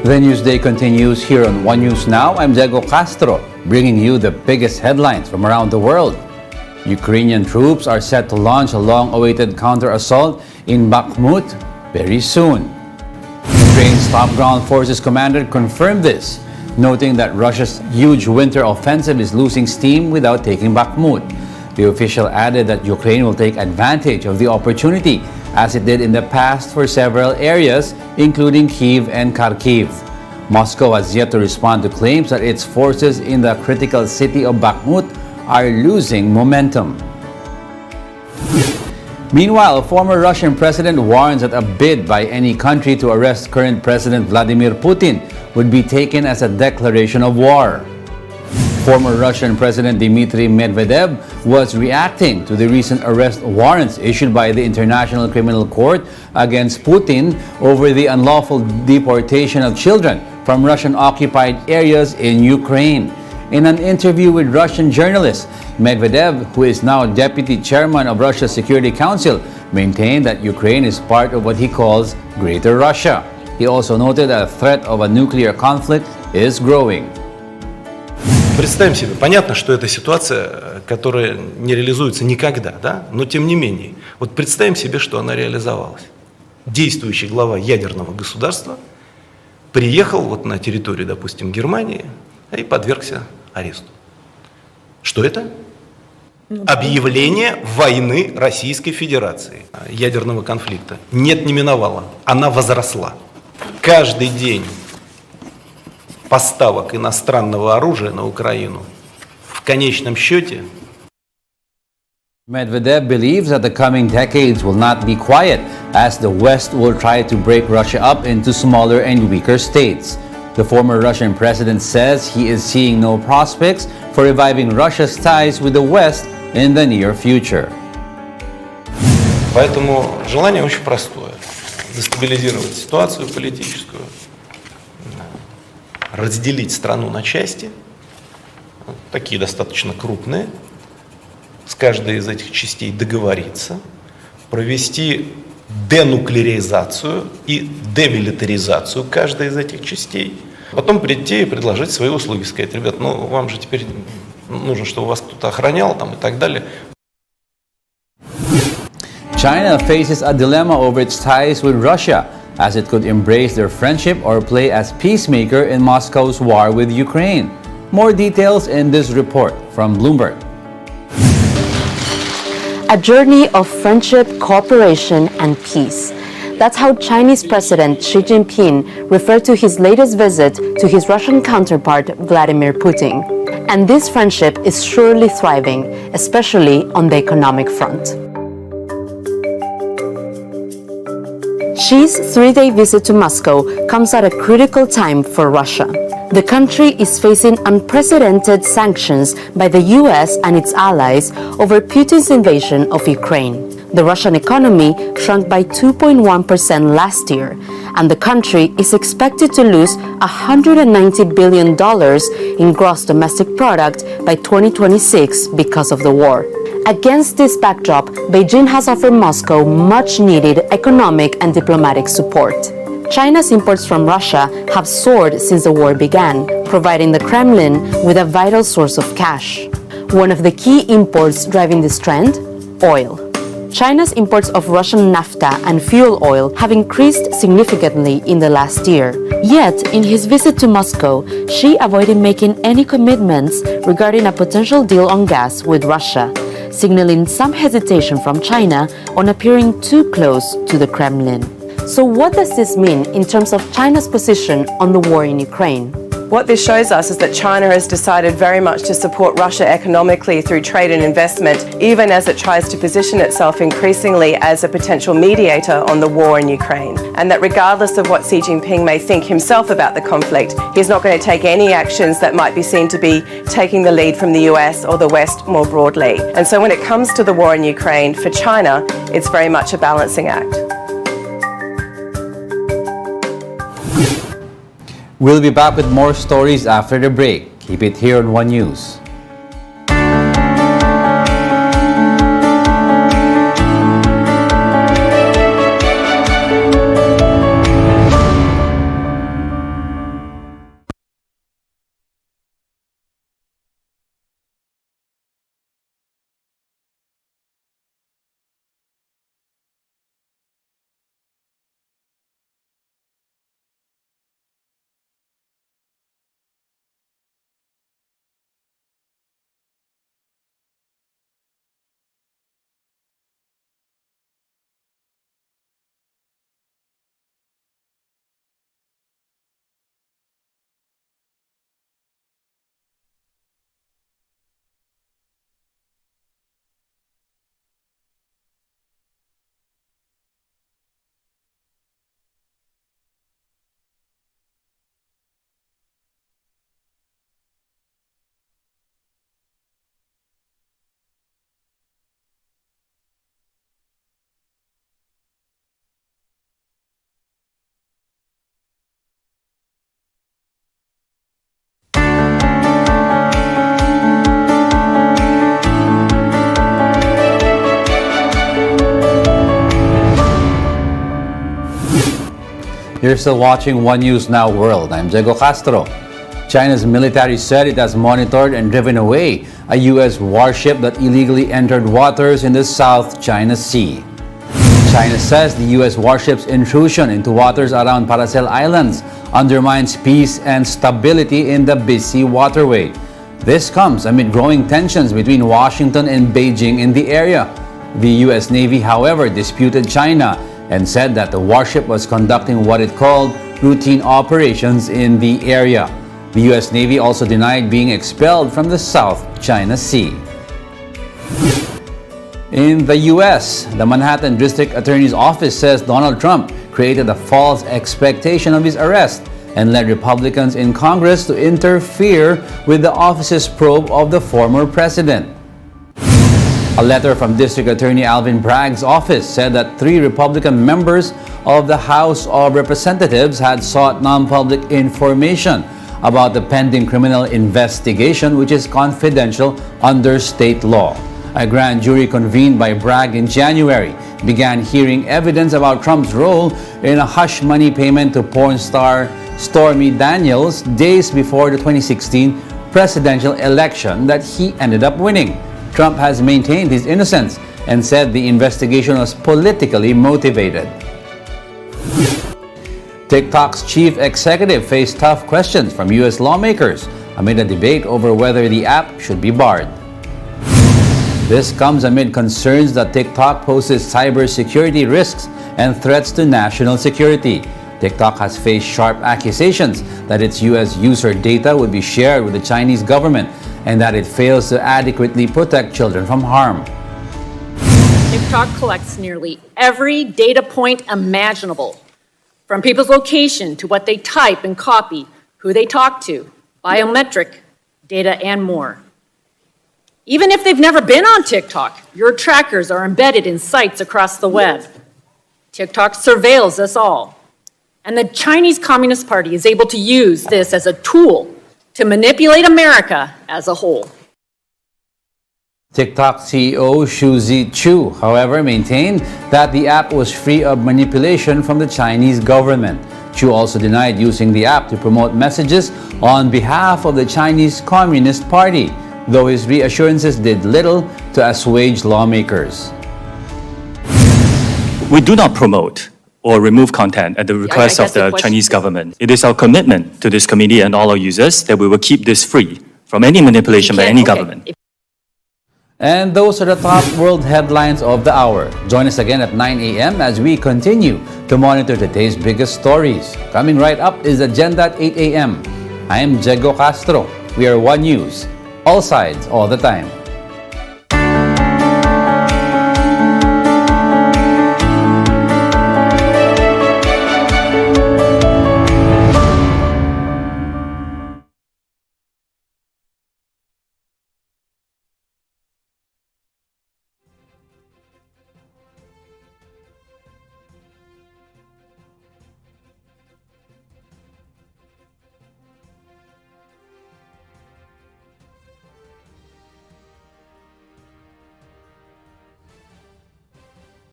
The Newsday continues here on One News Now. I'm Diego Castro, bringing you the biggest headlines from around the world. Ukrainian troops are set to launch a long-awaited counter-assault in Bakhmut very soon. Ukraine's top ground forces commander confirmed this, noting that Russia's huge winter offensive is losing steam without taking Bakhmut. The official added that Ukraine will take advantage of the opportunity, as it did in the past for several areas, including Kyiv and Kharkiv. Moscow has yet to respond to claims that its forces in the critical city of Bakhmut are losing momentum. Meanwhile, former Russian president warns that a bid by any country to arrest current President Vladimir Putin would be taken as a declaration of war. Former Russian President Dmitry Medvedev was reacting to the recent arrest warrants issued by the International Criminal Court against Putin over the unlawful deportation of children from Russian-occupied areas in Ukraine. In an interview with Russian journalists, Medvedev, who is now deputy chairman of Russia's Security Council, maintained that Ukraine is part of what he calls Greater Russia. He also noted that the threat of a nuclear conflict is growing. Представим себе, понятно, что это ситуация, которая не реализуется никогда, да? Но тем не менее, вот представим себе, что она реализовалась. Действующий глава ядерного государства приехал вот на территорию, допустим, Германии и подвергся аресту. Что это? Объявление войны Российской Федерации, ядерного конфликта. Нет, не миновала, она возросла. Каждый день поставок иностранного оружия на Украину в конечном счете. Medvedev believes that the coming decades will not be quiet, as the West will try to break Russia up into smaller and weaker states. The former Russian president says he is seeing no prospects for reviving Russia's ties with the West in the near future. Поэтому желание очень простое: дестабилизировать ситуацию политическую, разделить страну на части, такие достаточно крупные, с каждой из этих частей договориться, провести денуклеаризацию и демилитаризацию каждой из этих частей, потом прийти и предложить свои услуги, сказать: ребят, ну вам же теперь нужно, чтобы вас кто-то охранял там и так далее. China faces a dilemma over its ties with Russia, as it could embrace their friendship or play as peacemaker in Moscow's war with Ukraine. More details in this report from Bloomberg. A journey of friendship, cooperation, and peace. That's how Chinese President Xi Jinping referred to his latest visit to his Russian counterpart, Vladimir Putin. And this friendship is surely thriving, especially on the economic front. Xi's three-day visit to Moscow comes at a critical time for Russia. The country is facing unprecedented sanctions by the US and its allies over Putin's invasion of Ukraine. The Russian economy shrunk by 2.1% last year, and the country is expected to lose $190 billion in gross domestic product by 2026 because of the war. Against this backdrop, Beijing has offered Moscow much-needed economic and diplomatic support. China's imports from Russia have soared since the war began, providing the Kremlin with a vital source of cash. One of the key imports driving this trend? Oil. China's imports of Russian naphtha and fuel oil have increased significantly in the last year. Yet, in his visit to Moscow, Xi avoided making any commitments regarding a potential deal on gas with Russia, signaling some hesitation from China on appearing too close to the Kremlin. So what does this mean in terms of China's position on the war in Ukraine? What this shows us is that China has decided very much to support Russia economically through trade and investment, even as it tries to position itself increasingly as a potential mediator on the war in Ukraine. And that regardless of what Xi Jinping may think himself about the conflict, he's not going to take any actions that might be seen to be taking the lead from the US or the West more broadly. And so when it comes to the war in Ukraine, for China, it's very much a balancing act. We'll be back with more stories after the break. Keep it here on One News. You're still watching One News Now World. I'm Diego Castro. China's military said it has monitored and driven away a U.S. warship that illegally entered waters in the South China Sea. China says the U.S. warship's intrusion into waters around Paracel Islands undermines peace and stability in the busy waterway. This comes amid growing tensions between Washington and Beijing in the area. The U.S. Navy, however, disputed China and said that the warship was conducting what it called routine operations in the area. The U.S. Navy also denied being expelled from the South China Sea. In the U.S., the Manhattan District Attorney's Office says Donald Trump created a false expectation of his arrest and led Republicans in Congress to interfere with the office's probe of the former president. A letter from District Attorney Alvin Bragg's office said that 3 Republican members of the House of Representatives had sought non-public information about the pending criminal investigation, which is confidential under state law. A grand jury convened by Bragg in January began hearing evidence about Trump's role in a hush money payment to porn star Stormy Daniels days before the 2016 presidential election that he ended up winning. Trump has maintained his innocence and said the investigation was politically motivated. TikTok's chief executive faced tough questions from U.S. lawmakers amid a debate over whether the app should be barred. This comes amid concerns that TikTok poses cybersecurity risks and threats to national security. TikTok has faced sharp accusations that its U.S. user data would be shared with the Chinese government and that it fails to adequately protect children from harm. TikTok collects nearly every data point imaginable, from people's location to what they type and copy, who they talk to, biometric data, and more. Even if they've never been on TikTok, your trackers are embedded in sites across the web. TikTok surveils us all. And the Chinese Communist Party is able to use this as a tool to manipulate America as a whole. TikTok CEO Xu Zichu, however, maintained that the app was free of manipulation from the Chinese government. Xu also denied using the app to promote messages on behalf of the Chinese Communist Party, though his reassurances did little to assuage lawmakers. We do not promote or remove content at the request of the Chinese government. It is our commitment to this committee and all our users that we will keep this free from any manipulation by any government. And those are the top world headlines of the hour. Join us again at 9 a.m. as we continue to monitor today's biggest stories. Coming right up is Agenda at 8 a.m. I am Diego Castro. We are One News, all sides, all the time.